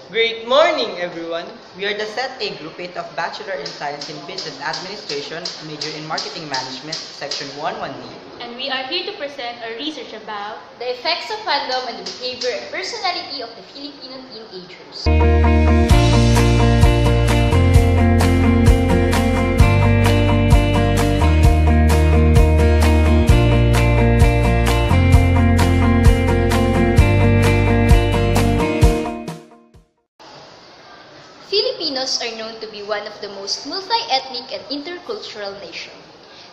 Great morning, everyone. We are the Set A groupmate of Bachelor in Science in Business Administration, major in Marketing Management, Section 11D. And we are here to present our research about the effects of fandom on the behavior and personality of the Filipino teenagers. Filipinos are known to be one of the most multi-ethnic and intercultural nation,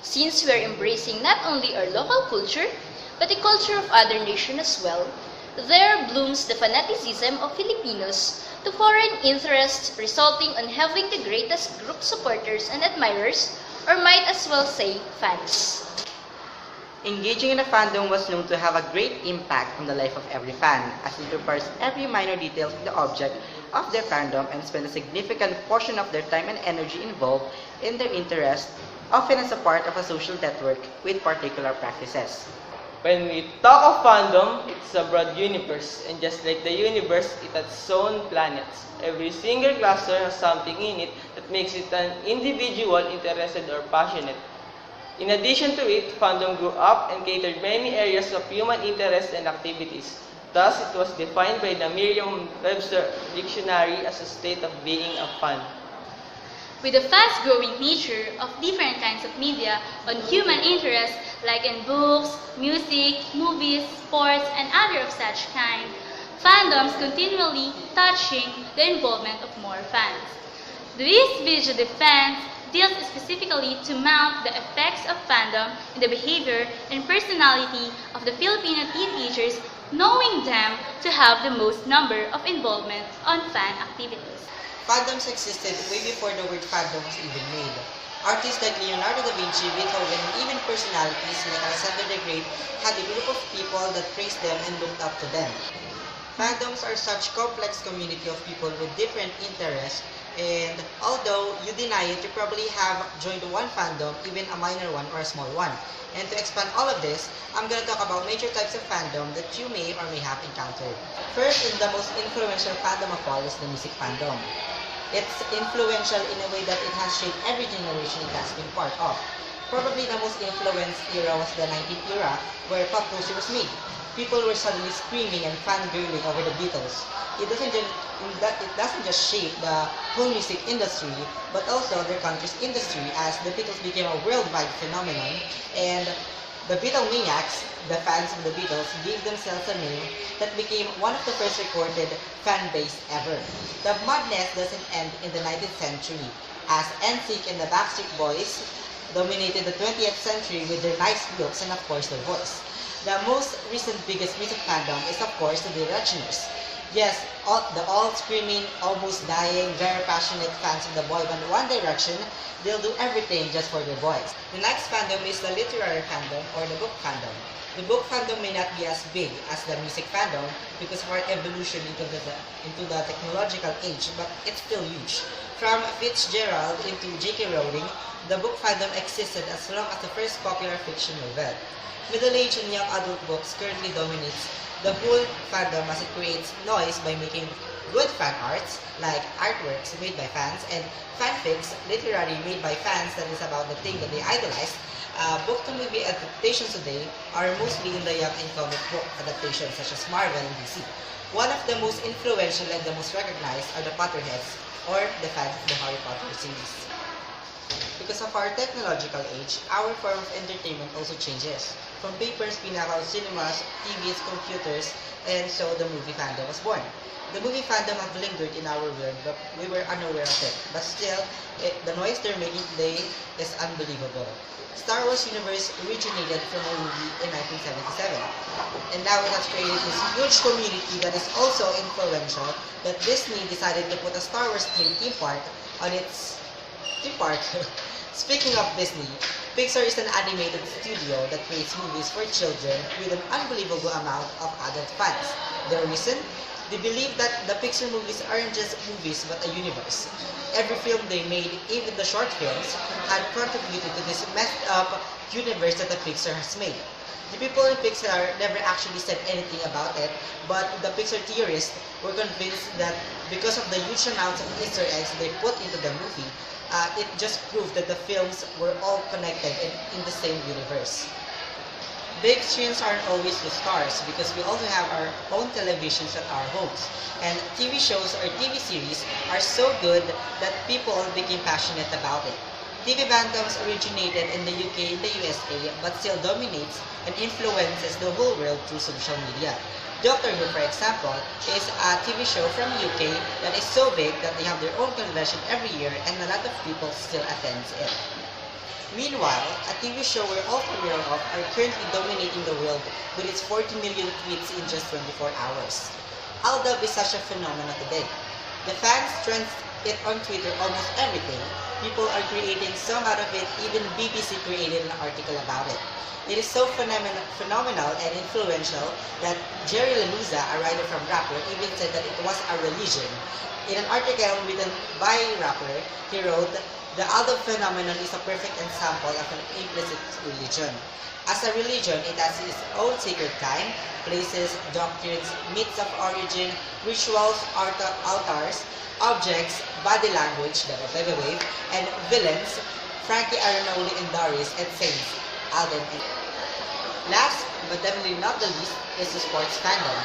since we are embracing not only our local culture, but the culture of other nations as well. There blooms the fanaticism of Filipinos to foreign interests, resulting on having the greatest group supporters and admirers, or might as well say fans. Engaging in a fandom was known to have a great impact on the life of every fan, as it requires every minor detail of the object of their fandom and spend a significant portion of their time and energy involved in their interest, often as a part of a social network with particular practices. When we talk of fandom, it's a broad universe, and just like the universe, it has its own planets. Every single cluster has something in it that makes it an individual interested or passionate. In addition to it, fandom grew up and catered many areas of human interest and activities. Thus, it was defined by the Merriam-Webster Dictionary as a state of being a fan. with the fast-growing nature of different kinds of media on human interests like in books, music, movies, sports, and other of such kind, fandoms continually touching the involvement of more fans. This video defense deals specifically to mount the effects of fandom in the behavior and personality of the Filipino teenagers, knowing them to have the most number of involvement on fan activities. Fandoms existed way before the word fandom was even made. Artists like Leonardo da Vinci, Beethoven, and even personalities like Alexander the Great had a group of people that praised them and looked up to them. Fandoms are such complex community of people with different interests, and although you deny it, you probably have joined one fandom, even a minor one or a small one. And to expand all of this, I'm going to talk about major types of fandom that you may or may have encountered. First, and the most influential fandom of all is the music fandom. It's influential in a way that it has shaped every generation it has been part of. Probably the most influenced era was the 90s era, where pop music was made. People were suddenly screaming and fangirling over the Beatles. It doesn't just shape the whole music industry, but also their country's industry, as the Beatles became a worldwide phenomenon, and the Beatlemaniacs, the fans of the Beatles, gave themselves a name that became one of the first recorded fan base ever. The madness doesn't end in the 19th century, as NSYNC and the Backstreet Boys dominated the 20th century with their nice looks and of course their voice. The most recent biggest music fandom is of course the Directioners. Yes, the all-screaming, almost dying, very passionate fans of the boy band One Direction, they'll do everything just for their boys. The next fandom is the literary fandom or the book fandom. The book fandom may not be as big as the music fandom because of our evolution into the technological age, but it's still huge. From Fitzgerald into J.K. Rowling, the book fandom existed as long as the first popular fiction novel. Middle-aged and young adult books currently dominates the whole fandom as it creates noise by making good fan arts, like artworks made by fans, and fanfics, literary made by fans that is about the thing that they idolize. Book-to-movie adaptations today are mostly in the young and comic book adaptations such as Marvel and DC. One of the most influential and the most recognized are the Potterheads, or the fans of the Harry Potter series. Because of our technological age, our form of entertainment also changes. From papers, pinakaw, cinemas, TVs, computers, and so the movie fandom was born. The movie fandom have lingered in our world, but we were unaware of it. But still, the noise they're making today is unbelievable. Star Wars universe originated from a movie in 1977. And now it has created this huge community that is also influential, that Disney decided to put a Star Wars theme park on its theme park. Speaking of Disney, Pixar is an animated studio that creates movies for children with an unbelievable amount of adult fans. The reason? They believe that the Pixar movies aren't just movies but a universe. Every film they made, even the short films, had contributed to this messed up universe that the Pixar has made. The people in Pixar never actually said anything about it, but the Pixar theorists were convinced that because of the huge amounts of Easter eggs they put into the movie, it just proved that the films were all connected and in the same universe. Big screens aren't always the stars because we also have our own televisions at our homes. And TV shows or TV series are so good that people became passionate about it. TV fandoms originated in the UK and the USA but still dominates and influences the whole world through social media. Doctor Who, for example, is a TV show from UK that is so big that they have their own convention every year and a lot of people still attend it. Meanwhile, a TV show we're all familiar of are currently dominating the world with its 40 million tweets in just 24 hours. How dub is such a phenomenon today? The fans trend it on Twitter almost every day. People are creating some out of it, even BBC created an article about it. It is so phenomenal and influential that Jerry Lanuza, a writer from Rappler, even said that it was a religion. In an article written by Rappler, he wrote, "The Aldo phenomenon is a perfect example of an implicit religion. As a religion, it has its own sacred time, places, doctrines, myths of origin, rituals, altars, objects, body language, that was the way, and villains, Frankie Arenoli and Doris, and saints, Alden and..." Last, but definitely not the least, is the sports fandom.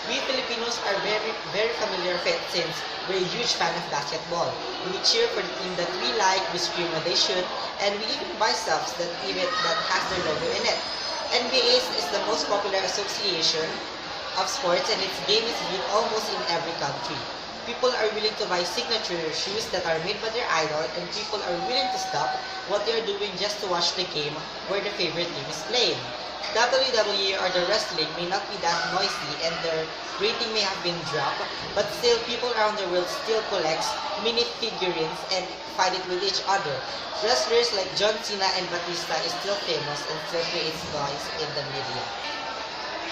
We Filipinos are very familiar with it since we're a huge fan of basketball. We cheer for the team that we like, we scream when they shoot, and we even buy stuff that has their logo in it. NBA is the most popular association of sports and its game is viewed almost in every country. People are willing to buy signature shoes that are made by their idol and people are willing to stop what they are doing just to watch the game where their favorite team is playing. WWE or the wrestling may not be that noisy and their rating may have been dropped, but still people around the world still collects mini figurines and fight it with each other. Wrestlers like John Cena and Batista is still famous and still creates noise in the media.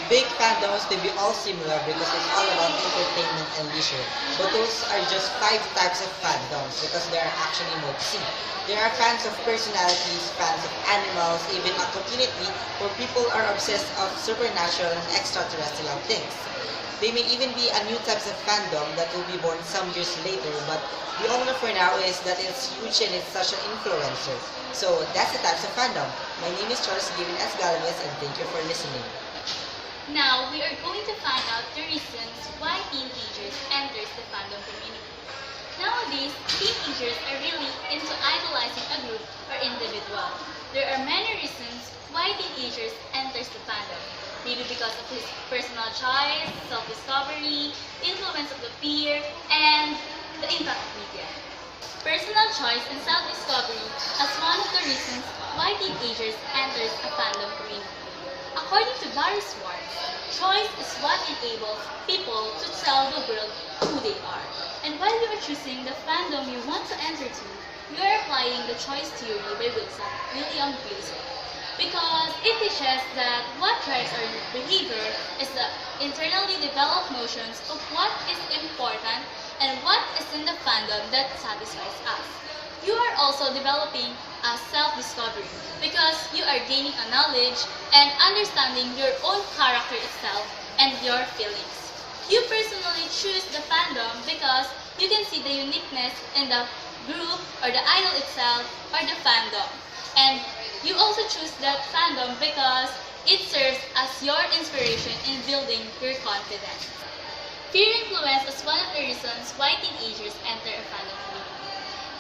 Big fandoms may be all similar because it's all about entertainment and leisure, but those are just 5 types of fandoms because there are actually more to see. There are fans of personalities, fans of animals, even a community where people are obsessed of supernatural and extraterrestrial things. They may even be a new types of fandom that will be born some years later, but the only for now is that it's huge and it's such an influencer. So that's the types of fandom. My name is Charles Given S. Galvez and thank you for listening. Now, we are going to find out the reasons why teenagers enters the fandom community. Nowadays, teenagers are really into idolizing a group or individual. There are many reasons why teenagers enters the fandom. Maybe because of his personal choice, self-discovery, influence of the peer, and the impact of media. Personal choice and self-discovery as one of the reasons why teenagers enters a fandom community. According to Barry Schwartz, choice is what enables people to tell the world who they are. And while you are choosing the fandom you want to enter to, you are applying the choice theory by William Glazer. Because it teaches that what drives our behavior is the internally developed notions of what is important and what is in the fandom that satisfies us. You are also developing a self-discovery because you are gaining a knowledge and understanding your own character itself and your feelings. You personally choose the fandom because you can see the uniqueness in the group or the idol itself or the fandom. And you also choose that fandom because it serves as your inspiration in building your confidence. Peer influence is one of the reasons why teenagers enter a fandom community.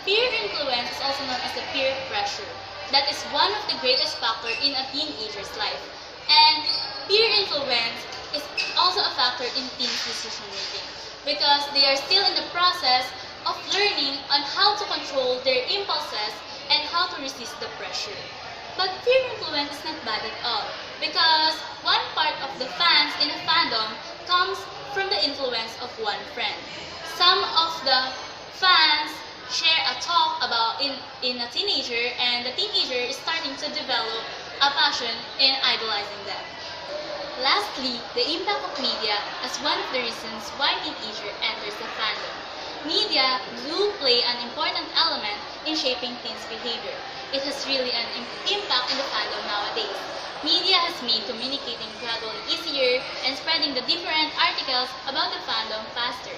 Peer influence is also known as the peer pressure. That is one of the greatest factors in a teenager's life. And peer influence is also a factor in teens' decision making because they are still in the process of learning on how to control their impulses and how to resist the pressure. But peer influence is not bad at all because one part of the fans in a fandom comes from the influence of one friend. Some of the fans share a talk about in a teenager and the teenager is starting to develop a passion in idolizing them. Lastly, the impact of media as one of the reasons why teenager enters the fandom. Media do play an important element in shaping teens' behavior. It has really an impact in the fandom nowadays. Media has made communicating gradually easier and spreading the different articles about the fandom faster.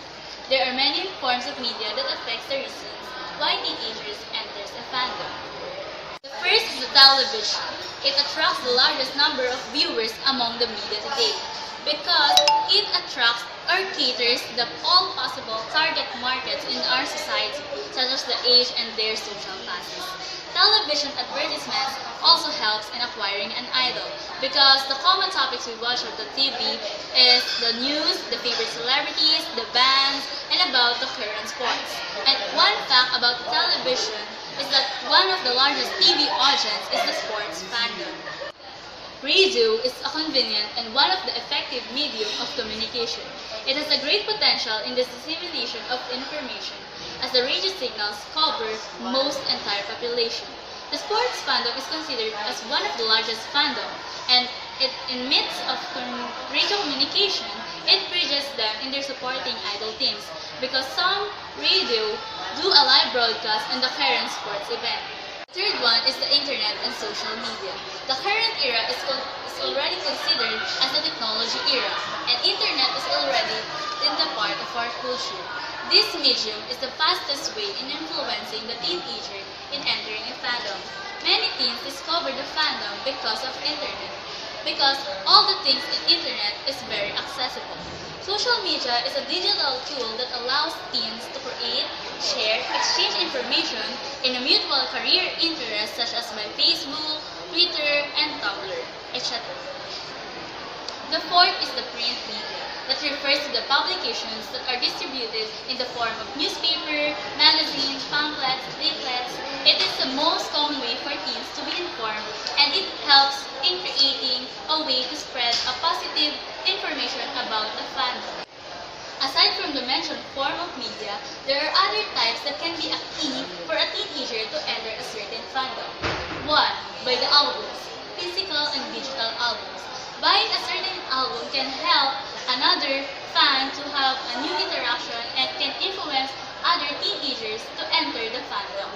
There are many forms of media that affects the reasons why teenagers enters a fandom. The first is the television. It attracts the largest number of viewers among the media today because it attracts or caters the all possible target markets in our society, such as the age and their social classes. Television advertisements also helps in acquiring an idol because the common topics we watch on the TV is the news, the favorite celebrities, the bands, and about the current sports. And one fact about television is that one of the largest TV audience is the sports fandom. Radio is a convenient and one of the effective medium of communication. It has a great potential in the dissemination of information as the radio signals cover most entire population. The sports fandom is considered as one of the largest fandom and in midst of radio communication, it bridges them in their supporting idol teams because some radio do a live broadcast in the current sports event. The third one is the internet and social media. The current era is already considered as the technology era, and internet is already in the part of our culture. This medium is the fastest way in influencing the teenager in entering a fandom. Many teens discover the fandom because of internet, because all the things in internet is very accessible. Social media is a digital tool that allows teens to create, share, exchange information in a mutual career interest such as by Facebook, Twitter, and Tumblr, etc. The fourth is the print media, that refers to the publications that are distributed in the form of newspaper, magazines, pamphlets, leaflets. It is the most common way for teens to be informed, and it helps in creating a way to spread a positive information about the fandom. Aside from the mentioned form of media, there are other types that can be a key for a teenager to enter a certain fandom. 1. By the albums, physical and digital albums. Buying a certain album can help another fan to have a new interaction and can influence other teenagers to enter the fandom.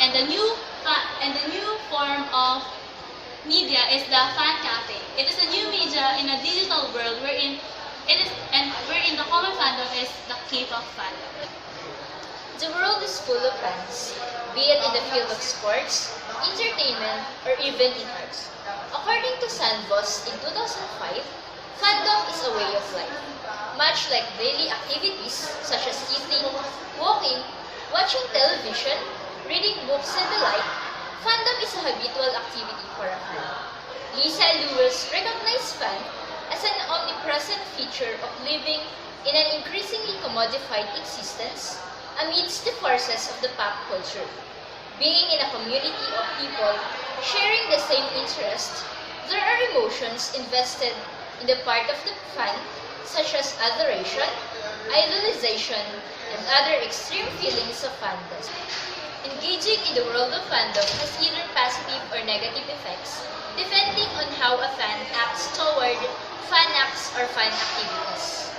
And the new form of media is the fan cafe. It is a new media in a digital world wherein the common fandom is the K-pop fandom. The world is full of fans, be it in the field of sports, entertainment, or even in arts. According to Sandboss in 2005, fandom is a way of life. Much like daily activities such as eating, walking, watching television, reading books, and the like, fandom is a habitual activity for a fan. Lisa Lewis recognized fan as an omnipresent feature of living in an increasingly commodified existence amidst the forces of the pop culture. Being in a community of people sharing the same interests, there are emotions invested in the part of the fan, such as adoration, idolization, and other extreme feelings of fandom. Engaging in the world of fandom has either positive or negative effects, depending on how a fan acts toward fan acts or fan activities.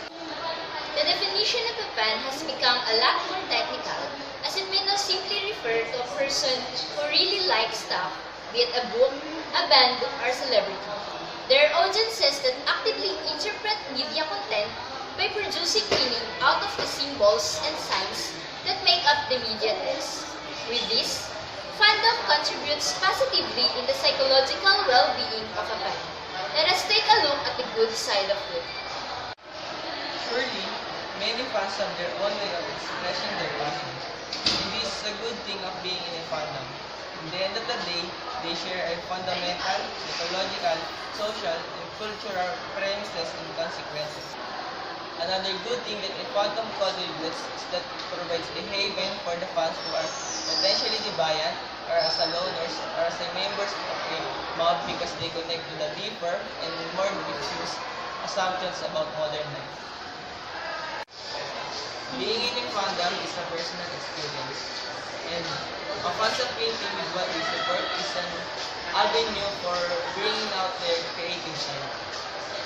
The definition of a fan has become a lot more technical, as it may not simply refer to a person who really likes stuff, be it a book, a band, or celebrity. There are audiences that actively interpret media content by producing meaning out of the symbols and signs that make up the media text. With this, fandom contributes positively in the psychological well-being of a fan. Let us take a look at the good side of it. Surely, many fans have their own way of expressing their passion. And this is a good thing of being in a fandom. In the end of the day, they share a fundamental, psychological, social, and cultural premises and consequences. Another good thing that a fandom contributes is that it provides a haven for the fans who are potentially deviant, or as a loners, or as a members of a mob because they connect to the deeper and more diffuse assumptions about modern life. Being in a fandom is a personal experience, and a fans painting with what they support is an avenue for bringing out their creative side.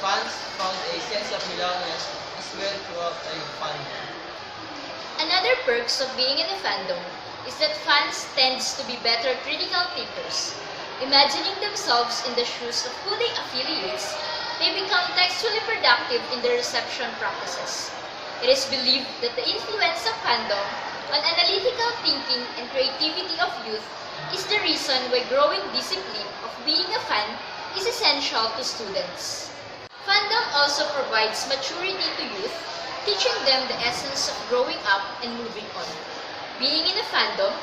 Fans found a sense of belongingness as well throughout the fandom. Another perks of being in a fandom is that fans tends to be better critical thinkers. Imagining themselves in the shoes of who they affiliate, they become textually productive in their reception practices. It is believed that the influence of fandom on analytical thinking and creativity of youth is the reason why growing discipline of being a fan is essential to students. Fandom also provides maturity to youth, teaching them the essence of growing up and moving on. Being in a fandom,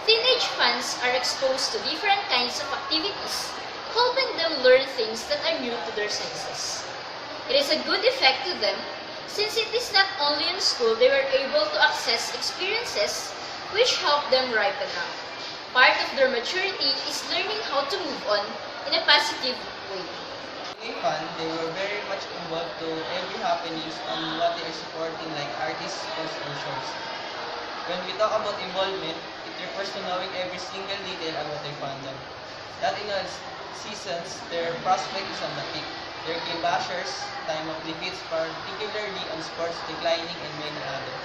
teenage fans are exposed to different kinds of activities, helping them learn things that are new to their senses. It is a good effect to them since it is not only in school they were able to access experiences which help them ripen up. Part of their maturity is learning how to move on in a positive way. In fan, they were very much involved to every happenings on what they are supporting like artists, sports, and shows. When we talk about involvement, it refers to knowing every single detail about their fandom. That in all seasons, their prospect is on the peak. Their game bashers, time of defeats, particularly on sports declining, and many others.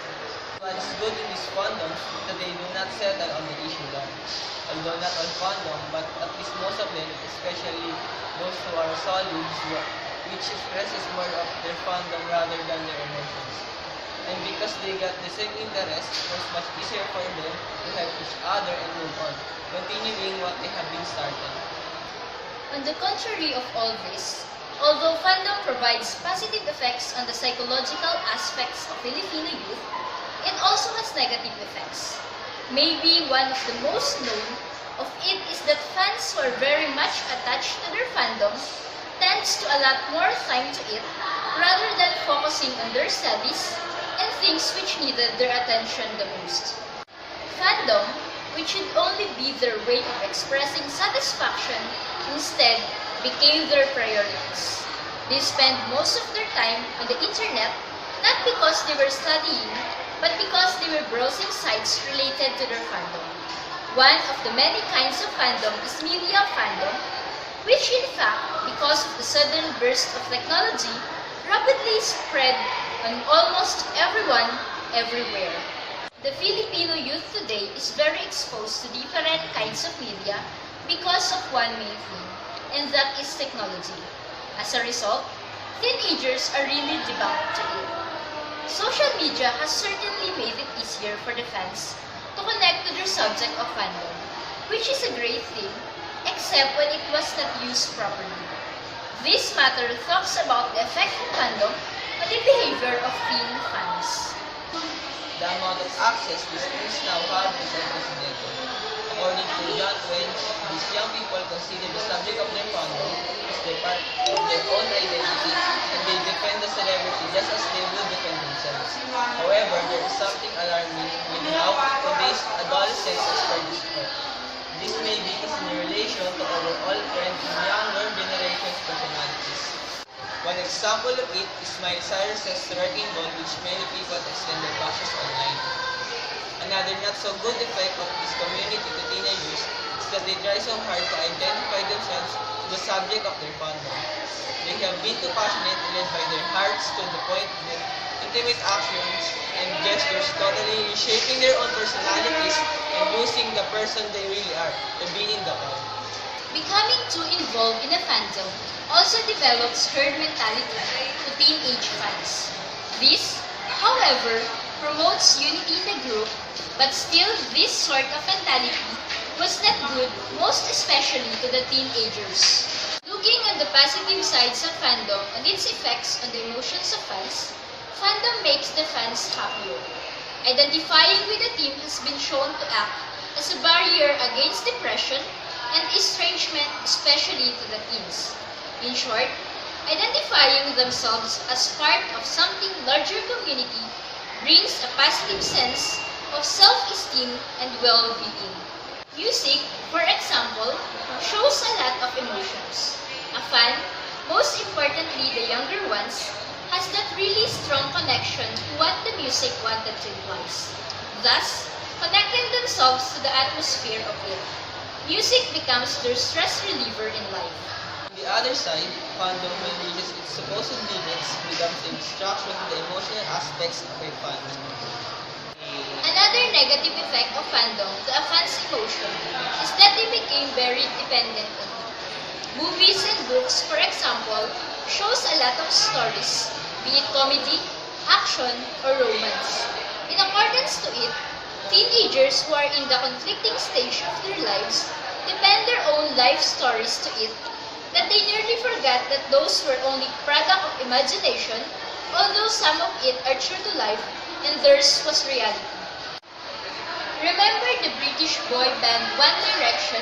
What is good in these fandoms is that they do not settle on the issue long. Although not all fandom, but at least most of them, especially those who are solids, which expresses more of their fandom rather than their emotions. And because they got the same interest, it was much easier for them to help each other and move on, continuing what they have been started. On the contrary of all this, although fandom provides positive effects on the psychological aspects of Filipino youth, it also has negative effects. Maybe one of the most known of it is that fans who are very much attached to their fandom tends to allot more time to it rather than focusing on their studies and things which needed their attention the most. Fandom, which should only be their way of expressing satisfaction, instead became their priorities. They spend most of their time on the internet not because they were studying, but because they were browsing sites related to their fandom. One of the many kinds of fandom is media fandom, which in fact, because of the sudden burst of technology, rapidly spread on almost everyone, everywhere. The Filipino youth today is very exposed to different kinds of media because of one main thing, and that is technology. As a result, teenagers are really devout to it. Social media has certainly made it easier for the fans to connect to their subject of fandom, which is a great thing, except when it was not used properly. This matter talks about the effect of fandom on the behavior of teen fans. The amount of access these teens now have is unprecedented. According to John Twain, these young people consider the subject of their fandom as their part of their own identity, and they defend the celebrity just as they would defend themselves. However, there is something alarming with how today's adolescents express this sport. This may be in relation to overall trend in younger generation's personalities. One example of it is Miley Cyrus's Wrecking Ball, which many people extend their bashes online. Another not so good effect of this community to teenagers is that they try so hard to identify themselves to the subject of their fandom. They have been too passionate and led by their hearts to the point that intimate actions and gestures totally reshaping their own personalities and losing the person they really are, the being the fan. Becoming too involved in a fandom also develops herd mentality to teenage fans. This, however, promotes unity in the group, but still this sort of mentality was not good, most especially to the teenagers. Looking at the positive sides of fandom and its effects on the emotions of fans, fandom makes the fans happier. Identifying with a team has been shown to act as a barrier against depression and estrangement, especially to the teens. In short, identifying themselves as part of something larger community brings a positive sense of self-esteem and well-being. Music, for example, shows a lot of emotions. A fan, most importantly the younger ones, has that really strong connection to what the music wanted to imply, thus connecting themselves to the atmosphere of it. Music becomes their stress reliever in life. On the other side, fandom when reaches its supposed limits becomes a distraction to the emotional aspects of a fan. Another negative effect of fandom to a fan's emotion is that they became very dependent on it. Movies and books, for example, shows a lot of stories, be it comedy, action, or romance. In accordance to it, teenagers who are in the conflicting stage of their lives depend their own life stories to it, that they nearly forgot that those were only product of imagination, although some of it are true to life and theirs was reality. Remember the British boy band One Direction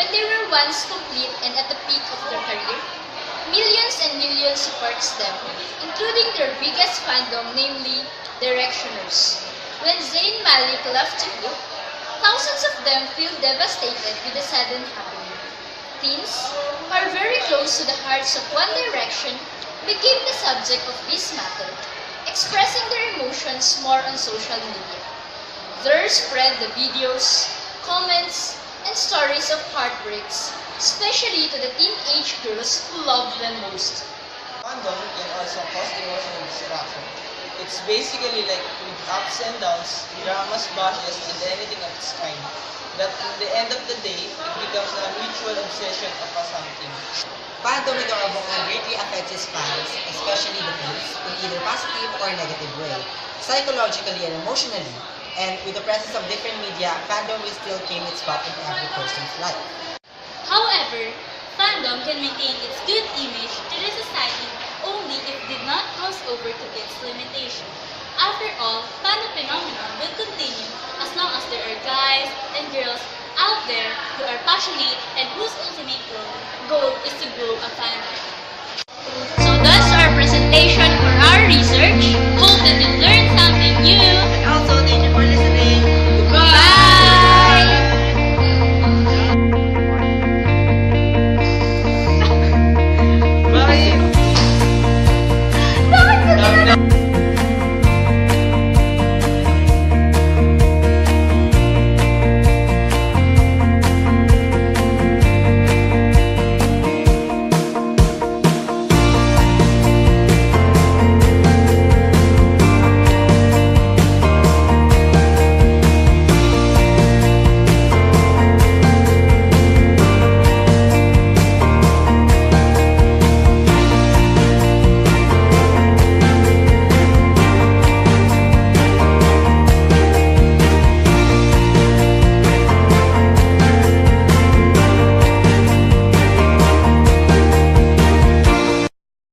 when they were once complete and at the peak of their career? Millions and millions supports them, including their biggest fandom, namely Directioners. When Zayn Malik left the group, thousands of them feel devastated with the sudden happening. Teens, who are very close to the hearts of One Direction, became the subject of this matter, expressing their emotions more on social media. There spread the videos, comments, and stories of heartbreaks, especially to the teenage girls who love them most. Fandom can also cause emotional distraction. It's basically like with ups and downs, dramas, bashes, and anything of its kind. That in the end of the day, it becomes a mutual obsession of a something. Fandom ito greatly affects its fans, especially the youth, in either positive or negative way, psychologically and emotionally. And with the presence of different media, fandom will still claim its spot in every person's life. However, fandom can maintain its good image to the society only if it did not cross over to its limitation. After all, fandom phenomenon will continue as long as there are guys and girls out there who are passionate and whose ultimate goal is to grow a fandom. So that's our presentation for our research.